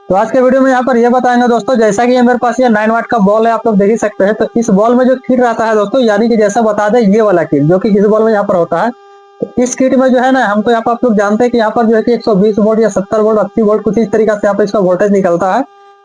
तो आज के वीडियो में यहाँ पर ये बताएंगे दोस्तों, जैसा कि ये मेरे पास ये 9 वाट का बॉल है, आप लोग देख ही सकते हैं। तो इस बॉल में जो किट रहता है दोस्तों, यानी कि जैसा बता दें ये वाला किट जो कि इस बॉल में यहाँ पर होता है। तो इस किट में जो है ना, हमको यहाँ पर आप लोग जानते हैं कि यहाँ पर जो है कि 120 वोल्ट या 70 वोल्ट 80 वोल्ट कुछ इस तरीका से यहाँ पर इसका वोल्टेज निकलता है।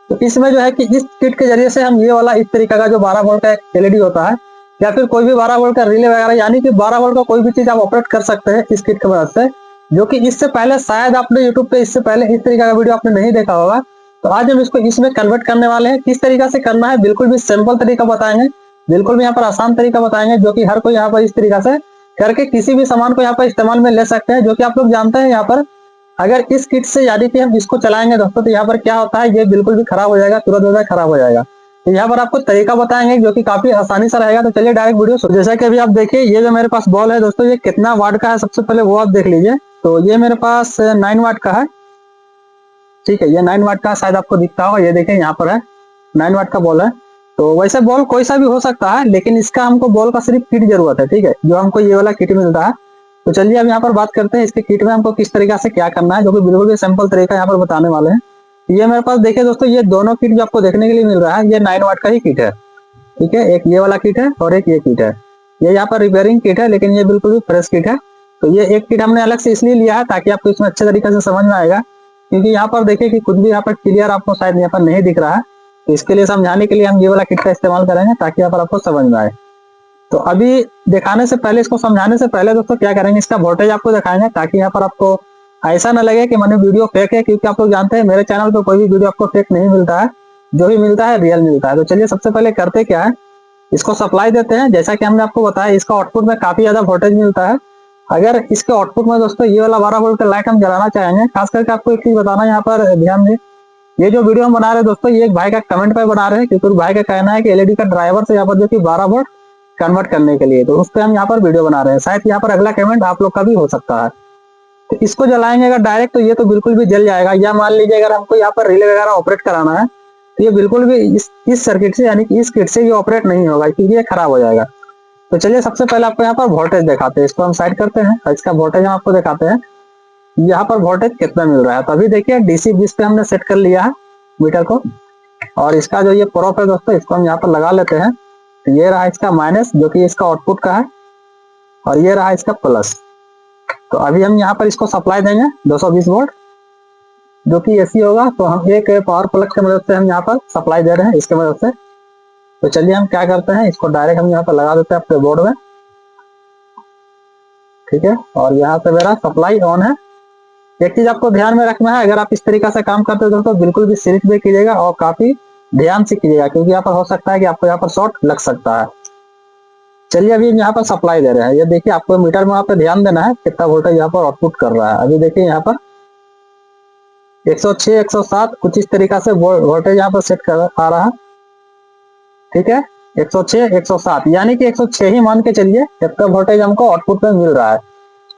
तो इसमें जो है कि इस किट के जरिए से हम ये वाला इस तरीका का जो 12 वोल्ट का एलईडी होता है, या फिर कोई भी 12 वोल्ट का रिले वगैरह, यानी कि 12 वोल्ट का कोई भी चीज आप ऑपरेट कर सकते हैं इस किट की मदद से। जो कि इससे पहले शायद आपने यूट्यूब पे इससे पहले इस तरीका का वीडियो आपने नहीं देखा होगा। तो आज हम इसको इसमें कन्वर्ट करने वाले हैं। किस तरीका से करना है बिल्कुल भी सिंपल तरीका बताएंगे, बिल्कुल भी यहाँ पर आसान तरीका बताएंगे, जो कि हर कोई यहाँ पर इस तरीका से करके किसी भी सामान को यहाँ पर इस्तेमाल में ले सकते हैं। जो कि आप लोग जानते हैं यहाँ पर अगर इस किट से यानी कि हम इसको चलाएंगे दोस्तों, तो यहाँ पर क्या होता है, ये बिल्कुल भी खराब हो जाएगा, तुरंत खराब हो जाएगा। तो यहाँ पर आपको तरीका बताएंगे जो कि काफी आसानी से रहेगा। तो चलिए डायरेक्ट वीडियो। जैसा कि अभी आप देखिए, ये जो मेरे पास बॉल है दोस्तों, ये कितना वाट का है सबसे पहले वो आप देख लीजिए। तो ये मेरे पास 9 वाट का है। ठीक है, ये 9 वाट का शायद आपको दिखता होगा, ये देखिए यहाँ पर है 9 वाट का बॉल है। तो वैसे बॉल कोई सा भी हो सकता है, लेकिन इसका हमको बॉल का सिर्फ किट जरूरत है। ठीक है, जो हमको ये वाला किट मिलता है। तो चलिए अब यहाँ पर बात करते हैं इसके किट में हमको किस तरीका से क्या करना है, जो कि बिल्कुल भी सिंपल तरीका यहाँ पर बताने वाले हैं। ये मेरे पास देखिए दोस्तों, ये दोनों किट जो आपको देखने के लिए मिल रहा है, ये 9 वाट का ही किट है। ठीक है, एक ये वाला किट है और एक ये किट है। ये यहाँ पर रिपेयरिंग किट है, लेकिन ये बिल्कुल भी फ्रेश किट है। तो ये एक किट हमने अलग से इसलिए लिया है ताकि आपको इसमें अच्छे तरीके से समझ में आएगा, क्योंकि यहाँ पर देखिए कि कुछ भी यहाँ पर क्लियर आपको शायद यहाँ पर नहीं दिख रहा है। तो इसके लिए समझाने के लिए हम ये वाला किट का इस्तेमाल करेंगे ताकि यहाँ पर आपको समझ में आए। तो अभी दिखाने से पहले, इसको समझाने से पहले दोस्तों क्या करेंगे, इसका वोल्टेज आपको दिखाएंगे ताकि यहाँ पर आपको ऐसा ना लगे कि मैंने वीडियो फेक है, क्योंकि आप लोग जानते हैं मेरे चैनल पर कोई भी वीडियो आपको फेक नहीं मिलता है, जो भी मिलता है रियल मिलता है। तो चलिए सबसे पहले करते क्या है, इसको सप्लाई देते हैं। जैसा कि हमने आपको बताया, इसका आउटपुट में काफी ज्यादा वोल्टेज मिलता है। अगर इसके आउटपुट में दोस्तों ये वाला 12 वोल्ट का लाइट हम जलाना चाहेंगे, खास करके आपको एक चीज बताना यहाँ पर ध्यान दें। ये जो वीडियो हम बना रहे हैं दोस्तों, ये एक भाई का कमेंट पे बना रहे हैं, क्योंकि भाई का कहना है कि एलईडी का ड्राइवर से यहाँ पर जो कि 12 वोल्ट कन्वर्ट करने के लिए, तो उस पर हम यहाँ पर वीडियो बना रहे हैं। शायद यहाँ पर अगला कमेंट आप लोग का भी हो सकता है। तो इसको जलाएंगे अगर डायरेक्ट, तो ये तो बिल्कुल भी जल जाएगा। या मान लीजिए अगर हमको यहाँ पर रिले वगैरह ऑपरेट कराना है, तो ये बिल्कुल भी इस सर्किट से यानी कि इस किट से ये ऑपरेट नहीं होगा, क्योंकि ये खराब हो जाएगा। तो चलिए सबसे पहले आपको यहाँ पर वोल्टेज दिखाते हैं। इसको हम साइड करते हैं और इसका वोल्टेज हम आपको दिखाते हैं यहाँ पर वोल्टेज कितना मिल रहा है। तो अभी देखिए डीसी 20 पे हमने सेट कर लिया है मीटर को, और इसका जो ये प्रोप है दोस्तों, इसको हम यहाँ पर लगा लेते हैं। तो ये रहा इसका माइनस, जो कि इसका आउटपुट का है, और ये रहा इसका प्लस। तो अभी हम यहाँ पर इसको सप्लाई देंगे 220 वोल्ट, जो कि एसी होगा। तो हम एक पावर प्लग की मदद से हम यहाँ पर सप्लाई दे रहे हैं इसके मदद से। तो चलिए हम क्या करते हैं, इसको डायरेक्ट हम यहाँ पर लगा देते हैं अपने बोर्ड में। ठीक है, और यहाँ से मेरा सप्लाई ऑन है। एक चीज आपको ध्यान में रखना है, अगर आप इस तरीका से काम करते हो दोस्तों, बिल्कुल भी सिरिफ भी कीजिएगा और काफी ध्यान से कीजिएगा, क्योंकि यहाँ पर हो सकता है कि आपको यहाँ पर शॉर्ट लग सकता है। चलिए अभी यहाँ पर सप्लाई दे रहे हैं। ये देखिए, आपको मीटर में यहाँ पे ध्यान देना है कितना वोल्टेज यहाँ पर आउटपुट कर रहा है। अभी देखिए यहाँ पर 106 107 कुछ इस तरीका से वोल्टेज यहाँ पर सेट कर आ रहा है। ठीक है, 106 107 यानी कि 106 ही मान के चलिए, इतना वोल्टेज हमको आउटपुट में मिल रहा है।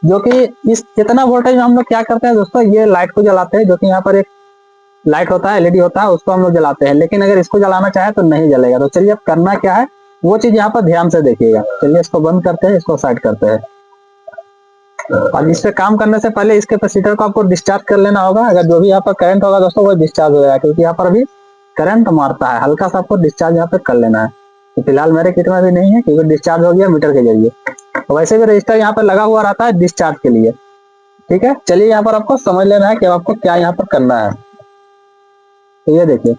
जो कि इस इतना वोल्टेज में हम लोग क्या करते हैं दोस्तों, ये लाइट को जलाते हैं। जो कि यहाँ पर एक लाइट होता है, एलईडी होता है, उसको हम लोग जलाते हैं। लेकिन अगर इसको जलाना चाहे तो नहीं जलेगा। तो चलिए अब करना क्या है वो चीज यहाँ पर ध्यान से देखिएगा। चलिए इसको बंद करते हैं, इसको साइड करते हैं। और इस पे काम करने से पहले इस कैपेसिटर को आपको डिस्चार्ज कर लेना होगा। अगर जो भी यहाँ पर करंट होगा दोस्तों, वो डिस्चार्ज हो जाएगा, क्योंकि यहाँ पर अभी करंट मारता है। हल्का सा आपको डिस्चार्ज यहाँ पे कर लेना है। तो फिलहाल मेरे किट में भी नहीं है, क्योंकि डिस्चार्ज हो गया मीटर के जरिए। तो वैसे भी रजिस्टर यहाँ पर लगा हुआ रहता है डिस्चार्ज के लिए। ठीक है, चलिए यहाँ पर आपको समझ लेना है कि आपको क्या यहाँ पर करना है। तो ये देखिए,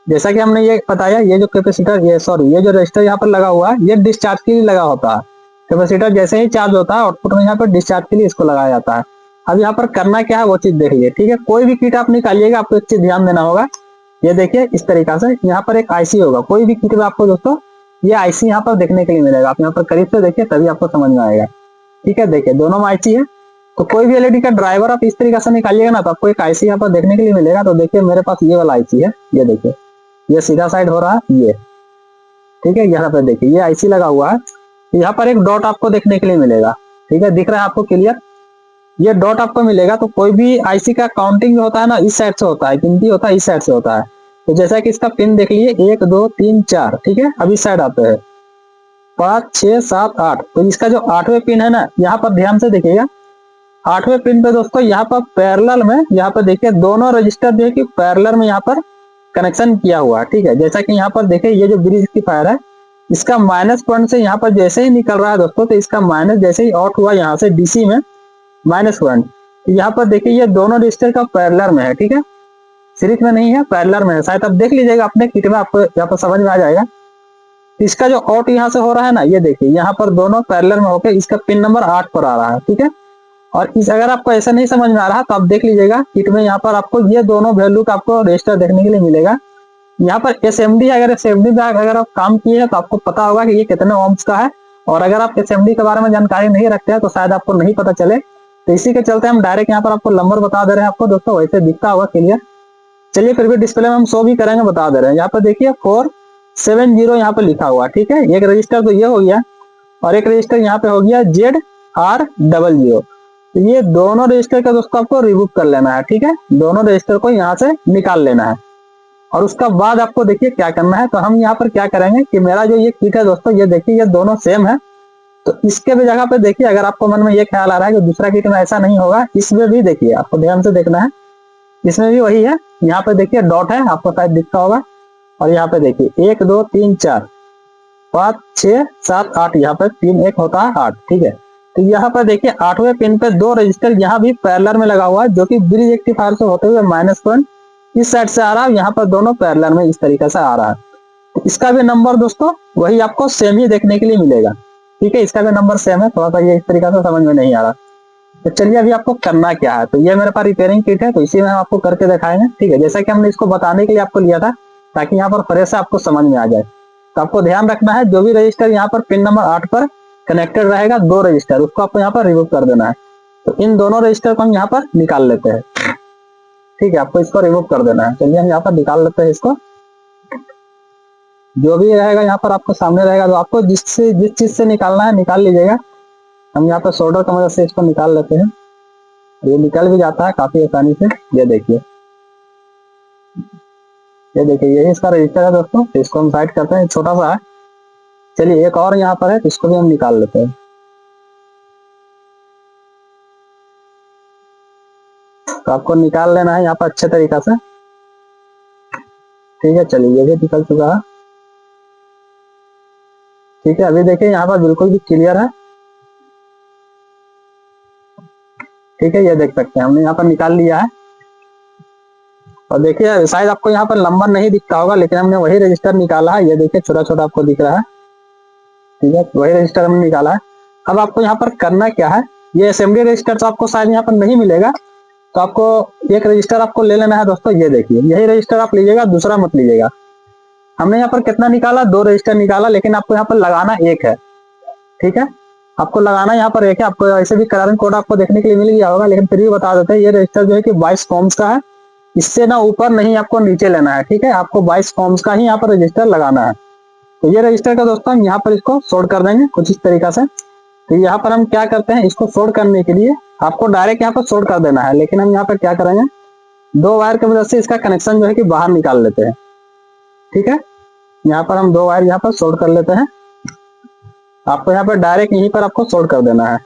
जैसा कि हमने ये बताया, ये जो कैपेसिटर ये जो रजिस्टर यहाँ पर लगा हुआ है, ये डिस्चार्ज के लिए लगा होता है। कैपेसिटर जैसे ही चार्ज होता है, आउटपुट में यहाँ पर डिस्चार्ज के लिए इसको लगाया जाता है। अब यहाँ पर करना क्या है वो चीज देखिए। ठीक है, कोई भी किट आप निकालिएगा, आपको एक चीज ध्यान देना होगा। ये देखिए इस तरीका से यहाँ पर एक आईसी होगा। कोई भी किट में आपको दोस्तों ये आईसी यहाँ पर देखने के लिए मिलेगा। आप यहाँ पर करीब से देखिए, तभी आपको समझ में आएगा। ठीक है, देखिए दोनों में आईसी है। तो कोई भी एलईडी का ड्राइवर आप इस तरीके से निकालिएगा ना, तो आपको एक आईसी यहाँ पर देखने के लिए मिलेगा। तो देखिए मेरे पास ये वाला आईसी है, ये देखिए ये सीधा साइड हो रहा है ये। ठीक है, यहाँ पर देखिए ये आईसी लगा हुआ है। यहाँ पर एक डॉट आपको देखने के लिए मिलेगा। ठीक है, दिख रहा है आपको क्लियर, ये डॉट आपको मिलेगा। तो कोई भी आईसी का काउंटिंग होता है ना, इस साइड से होता है, गिनती होता है इस साइड से होता है। तो जैसा कि इसका पिन देख लीजिए 1 2 3 4। ठीक है, अब इस साइड आते हैं 5 6 7 8। तो इसका जो 8वें पिन है ना, यहाँ पर ध्यान से देखिएगा, 8वें पिन पे दोस्तों यहाँ पर पैरेलल में, यहाँ पर देखिए दोनों रजिस्टर जो है कि पैरेलल में यहाँ पर कनेक्शन किया हुआ है। ठीक है, जैसा कि यहाँ पर देखिए ये जो ब्रिज रेक्टिफायर है, इसका माइनस पॉइंट से यहाँ पर जैसे ही निकल रहा है दोस्तों, तो इसका माइनस जैसे ही आउट हुआ यहाँ से डीसी में माइनस पॉइंट, तो यहाँ पर देखिए ये दोनों रजिस्टर का पैरेलल में है। ठीक है, सीरीज में नहीं है, पैरेलल में है। शायद आप देख लीजिएगा अपने किट में, आपको यहाँ पर समझ में आ जाएगा। इसका जो आउट यहाँ से हो रहा है ना, ये देखिए यहाँ पर दोनों पैरेलल में होकर इसका पिन नंबर 8 पर आ रहा है। ठीक है, और इस अगर आपको ऐसा नहीं समझ में आ रहा तो आप देख लीजिएगा किट में, यहाँ पर आपको ये दोनों वैल्यू का आपको रजिस्टर देखने के लिए मिलेगा। यहाँ पर एसएमडी, अगर एसएमडी में अगर आप काम किए हैं तो आपको पता होगा कि ये कितने ओम्स का है। और अगर आप एसएमडी के बारे में जानकारी नहीं रखते हैं तो शायद आपको नहीं पता चले, तो इसी के चलते हम डायरेक्ट यहाँ पर आपको नंबर बता दे रहे हैं। आपको दोस्तों वैसे दिखता होगा क्लियर, चलिए फिर भी डिस्प्ले में हम शो भी करेंगे, बता दे रहे हैं। यहाँ पर देखिए 470 यहाँ पे लिखा हुआ। ठीक है, एक रजिस्टर तो ये हो गया और एक रजिस्टर यहाँ पे हो गया ZR00। तो ये दोनों रजिस्टर का दोस्तों आपको रिमूव कर लेना है। ठीक है, दोनों रजिस्टर को यहाँ से निकाल लेना है और उसका बाद आपको देखिए क्या करना है। तो हम यहाँ पर क्या करेंगे कि मेरा जो ये किट है दोस्तों, ये देखिए ये दोनों सेम है। तो इसके भी जगह पे देखिए, अगर आपको मन में ये ख्याल आ रहा है कि दूसरा किट में ऐसा नहीं होगा, इसमें भी देखिए आपको ध्यान से देखना है, इसमें भी वही है। यहाँ पे देखिए डॉट है, आपको शायद दिखता होगा, और यहाँ पे देखिए 1 2 3 4 5 6 7 8, यहाँ पे 3 1 होता है 8। ठीक है, तो यहाँ पर देखिए 8वें पिन पे दो रजिस्टर यहाँ भी पैरेलल में लगा हुआ है, जो कि ब्रिज रेक्टिफायर से होते हुए माइनस पॉइंट इस साइड से आ रहा है, यहाँ पर दोनों पैरेलल में इस तरीके से आ रहा है। तो इसका भी नंबर दोस्तों वही आपको सेम ही देखने के लिए मिलेगा। ठीक है, इसका भी नंबर सेम है, थोड़ा सा ये इस तरीके से समझ में नहीं आ रहा। तो चलिए अभी आपको करना क्या है। तो ये मेरे पास रिपेयरिंग किट है, तो इसी में हम आपको करके दिखाएंगे। ठीक है, जैसा कि हमने इसको बताने के लिए आपको लिया था, ताकि यहाँ पर फ्रेश से आपको समझ में आ जाए। तो आपको ध्यान रखना है, जो भी रजिस्टर यहाँ पर पिन नंबर 8 पर कनेक्टेड रहेगा, दो रजिस्टर, उसको आपको यहाँ पर रिमूव कर देना है। तो इन दोनों रजिस्टर को हम यहाँ पर निकाल लेते हैं। ठीक है, आपको इसको रिमूव कर देना है। चलिए हम यहाँ पर निकाल लेते हैं इसको। जो भी रहेगा यहाँ पर आपको सामने रहेगा, तो आपको जिस चीज से निकालना है निकाल लीजिएगा। हम यहाँ पर सोल्डर की मदद से इसको निकाल लेते हैं। ये निकल भी जाता है काफी आसानी से। ये देखिए, ये देखिए यही इसका रजिस्टर है दोस्तों। तो इसको हम साइड करते हैं, छोटा सा है। चलिए एक और यहाँ पर है, तो इसको भी हम निकाल लेते हैं। तो आपको निकाल लेना है यहाँ पर अच्छे तरीका से। ठीक है, चलिए ये भी निकल चुका है। ठीक है, अभी देखिए यहाँ पर बिल्कुल भी क्लियर है। ठीक है, ये देख सकते हैं हमने यहाँ पर निकाल लिया है। और देखिए शायद आपको यहाँ पर नंबर नहीं दिखता होगा, लेकिन हमने वही रजिस्टर निकाला है। ये देखिए छोटा छोटा आपको दिख रहा है। ठीक है, वही रजिस्टर हमने निकाला है। अब आपको यहाँ पर करना क्या है, ये असेंबली रजिस्टर तो आपको शायद यहाँ पर नहीं मिलेगा, तो आपको एक रजिस्टर आपको ले लेना है दोस्तों। ये देखिए यही रजिस्टर आप लीजिएगा, दूसरा मत लीजिएगा। हमने यहाँ पर कितना निकाला, दो रजिस्टर निकाला, लेकिन आपको यहाँ पर लगाना एक है। ठीक है, आपको लगाना यहाँ पर एक है। आपको ऐसे भी कलरिंग कोड आपको देखने के लिए मिल गया होगा, लेकिन फिर भी बता देते हैं। ये रजिस्टर जो है कि 22 ओम्स का है, इससे ना ऊपर नहीं आपको नीचे लेना है। ठीक है, आपको 22 ओम्स का ही यहाँ पर रजिस्टर लगाना है। तो ये रजिस्टर का दोस्तों हम यहाँ पर इसको शॉर्ट कर देंगे कुछ इस तरीका से। तो यहाँ पर हम क्या करते हैं, इसको शॉर्ट करने के लिए आपको डायरेक्ट यहाँ पर शॉर्ट कर देना है, लेकिन हम यहाँ पर क्या करेंगे, दो वायर की मदद से इसका कनेक्शन जो है कि बाहर निकाल लेते हैं। ठीक है, यहाँ पर हम दो वायर यहाँ पर शॉर्ट कर लेते हैं। आपको यहाँ पर डायरेक्ट यहीं पर आपको शॉर्ट कर देना है।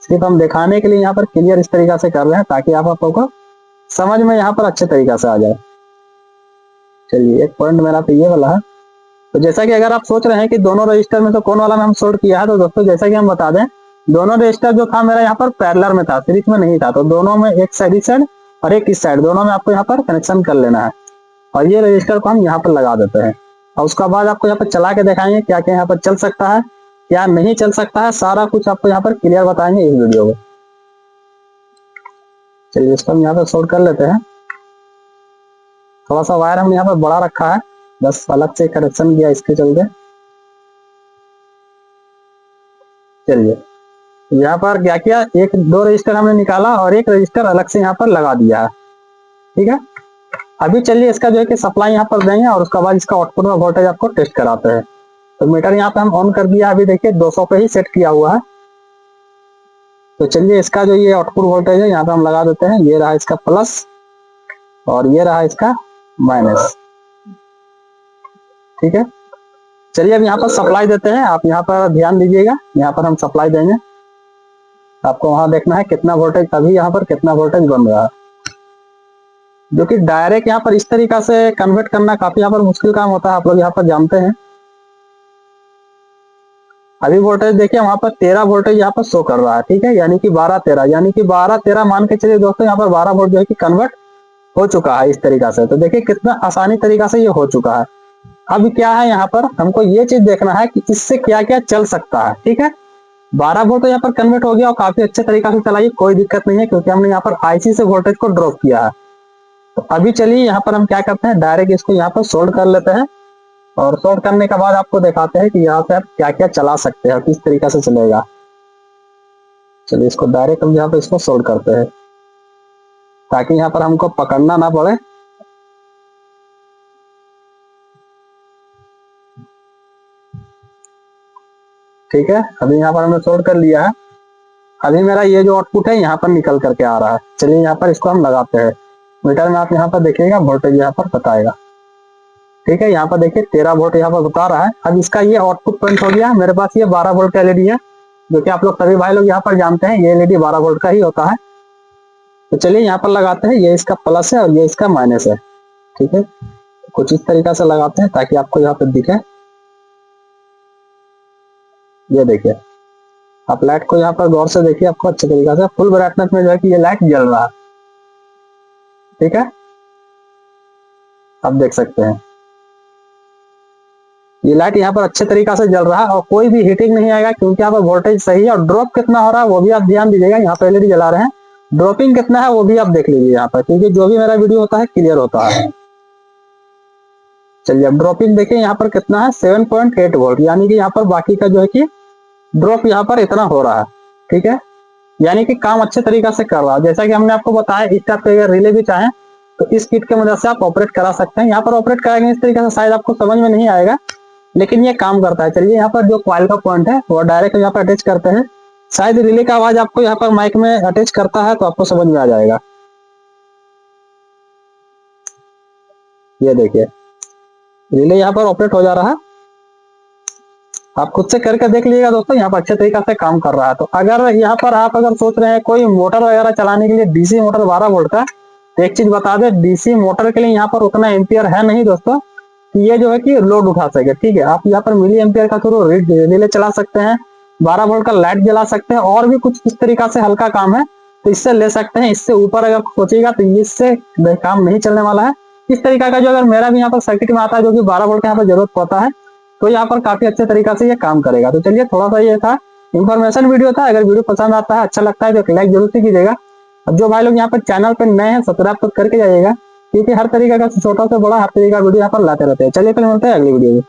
सिर्फ हम दिखाने के लिए यहाँ पर क्लियर इस तरीका से कर रहे हैं, ताकि आप आपको समझ में यहाँ पर अच्छे तरीका से आ जाए। चलिए एक पॉइंट मेरा तो ये वाला है। तो जैसा कि अगर आप सोच रहे हैं कि दोनों रजिस्टर में से कौन वाला में हम शॉर्ट किया है, तो दोस्तों जैसा कि हम बता दें, दोनों रजिस्टर जो था मेरा यहाँ पर पैरेलल में था, सीरीज में नहीं था। तो दोनों में एक साइड इस साइड और एक इस साइड, दोनों में आपको यहाँ पर कनेक्शन कर लेना है। और ये रजिस्टर को हम यहाँ पर लगा देते हैं, और उसका बाद आपको यहाँ पर चला के दिखाएंगे क्या क्या यहाँ पर चल सकता है, क्या नहीं चल सकता है, सारा कुछ आपको यहाँ पर क्लियर बताएंगे इस वीडियो में। चलिए इसको हम यहाँ पर शॉर्ट कर लेते हैं। थोड़ा सा वायर हमने यहाँ पर बड़ा रखा है, बस अलग से कनेक्शन किया इसके चलते। चलिए यहाँ पर क्या किया, एक दो रजिस्टर हमने निकाला और एक रजिस्टर अलग से यहाँ पर लगा दिया है। ठीक है, अभी चलिए इसका जो है कि सप्लाई यहाँ पर देंगे, और उसके बाद इसका आउटपुट में वोल्टेज आपको टेस्ट कराते हैं। तो मीटर यहाँ पे हम ऑन कर दिया, अभी देखिए 200 पे ही सेट किया हुआ है। तो चलिए इसका जो ये आउटपुट वोल्टेज है यहाँ पे हम लगा देते हैं। ये रहा इसका प्लस और ये रहा इसका माइनस। ठीक है, चलिए अब यहाँ पर सप्लाई देते हैं। आप यहाँ पर ध्यान दीजिएगा, यहाँ पर हम सप्लाई देंगे। आपको वहां देखना है कितना वोल्टेज, अभी यहाँ पर कितना वोल्टेज बन रहा है, जो कि डायरेक्ट यहाँ पर इस तरीका से कन्वर्ट करना काफी यहाँ पर मुश्किल काम होता है, आप लोग यहाँ पर जानते हैं। अभी वोल्टेज देखिए वहां पर 13 वोल्टेज यहाँ पर शो कर रहा है, ठीक है, यानी कि 12-13, यानी कि 12-13 मान के चलिए दोस्तों, यहाँ पर 12 वोल्ट जो है कि कन्वर्ट हो चुका है इस तरीका से। तो देखिए कितना आसानी तरीका से ये हो चुका है। अब क्या है, यहाँ पर हमको ये चीज देखना है कि इससे क्या क्या चल सकता है, ठीक है। 12 वोल्ट तो यहाँ पर कन्वर्ट हो गया और काफी अच्छे तरीका से चलाइए, कोई दिक्कत नहीं है, क्योंकि हमने यहाँ पर आईसी से वोल्टेज को ड्रॉप किया है। तो अभी चलिए यहाँ पर हम क्या करते हैं, डायरेक्ट इसको यहाँ पर सोल्ड कर लेते हैं, और सोल्ड करने के बाद आपको दिखाते हैं कि यहाँ पे आप क्या क्या चला सकते हैं, किस तरीका से चलेगा। चलिए इसको डायरेक्ट हम यहाँ पे इसको सोल्ड करते हैं, ताकि यहाँ पर हमको पकड़ना ना पड़े। ठीक है, अभी यहाँ पर हमने सोल्ड कर लिया है। अभी मेरा ये जो आउटपुट है यहाँ पर निकल करके आ रहा है। चलिए यहाँ पर इसको हम लगाते हैं, मीटर में आप यहाँ पर देखिएगा वोल्टेज यहाँ पर बताएगा। ठीक है, यहाँ पर देखिए 13 वोल्ट यहाँ पर बता रहा है। अब इसका ये आउटपुट पॉइंट हो गया। मेरे पास ये 12 वोल्ट का एलईडी है, जो कि आप लोग सभी भाई लोग यहाँ पर जानते हैं, ये एलईडी 12 वोल्ट का ही होता है। तो चलिए यहाँ पर लगाते हैं, ये इसका प्लस है और ये इसका माइनस है। ठीक है, कुछ इस तरीका से लगाते हैं ताकि आपको यहाँ पे दिखे। ये देखिए, आप लाइट को यहाँ पर गौर से देखिए, आपको अच्छे तरीका से फुल ब्राइटनेस में जो है कि ये लाइट जल रहा है। ठीक है, आप देख सकते हैं ये लाइट यहाँ पर अच्छे तरीका से जल रहा है और कोई भी हीटिंग नहीं आएगा, क्योंकि यहाँ पर वोल्टेज सही है। और ड्रॉप कितना हो रहा है वो भी आप ध्यान दीजिएगा। यहाँ पर एलईडी जला रहे हैं, ड्रॉपिंग कितना है वो भी आप देख लीजिए यहाँ पर, क्योंकि जो भी मेरा वीडियो होता है क्लियर होता है। चलिए अब ड्रॉपिंग देखिए यहाँ पर कितना है, 7.8 वोल्ट, यानी कि यहाँ पर बाकी का जो है कि ड्रॉप यहाँ पर इतना हो रहा है। ठीक है, यानी कि काम अच्छे तरीका से कर रहा है। जैसा कि हमने आपको बताया, इस टाइप के अगर रिले भी चाहें तो इस किट की मदद से आप ऑपरेट करा सकते हैं। यहाँ पर ऑपरेट करेंगे इस तरीके से शायद आपको समझ में नहीं आएगा, लेकिन ये काम करता है। चलिए यहाँ पर जो कॉइल का पॉइंट है वो डायरेक्ट यहाँ पर अटैच करते हैं। शायद रिले का आवाज आपको यहाँ पर माइक में अटैच करता है तो आपको समझ में आ जाएगा। ये देखिए रिले यहाँ पर ऑपरेट हो जा रहा है, आप खुद से करके देख लीजिएगा दोस्तों, यहाँ पर अच्छे तरीके से काम कर रहा है। तो अगर यहाँ पर आप अगर सोच रहे हैं कोई मोटर वगैरह चलाने के लिए, डीसी मोटर 12 वोल्ट का, तो एक चीज बता दें, डीसी मोटर के लिए यहाँ पर उतना एम्पियर है नहीं दोस्तों कि ये जो है कि लोड उठा सके। ठीक है, आप यहाँ पर मिली एम्पियर का थ्रू रिले चला सकते हैं, 12 वोल्ट का लाइट जला सकते हैं, और भी कुछ इस तरीका से हल्का काम है तो इससे ले सकते हैं। इससे ऊपर अगर सोचिएगा तो इससे काम नहीं चलने वाला है। इस तरीका का जो अगर मेरा भी यहाँ पर सर्किट में आता है, जो कि 12 वोल्ट का यहाँ पर जरूरत पड़ता है, तो यहाँ पर काफी अच्छे तरीका से ये काम करेगा। तो चलिए थोड़ा सा ये था इन्फॉर्मेशन वीडियो था। अगर वीडियो पसंद आता है, अच्छा लगता है तो एक लाइक जरूर से कीजिएगा। अब जो भाई लोग यहाँ पर चैनल पर नए हैं, सब्सक्राइब तो करके जाइएगा, क्योंकि हर तरीके का छोटा से बड़ा हर तरीके का वीडियो यहाँ पर लाते रहते हैं। चलिए फिर मिलते हैं अगली वीडियो में।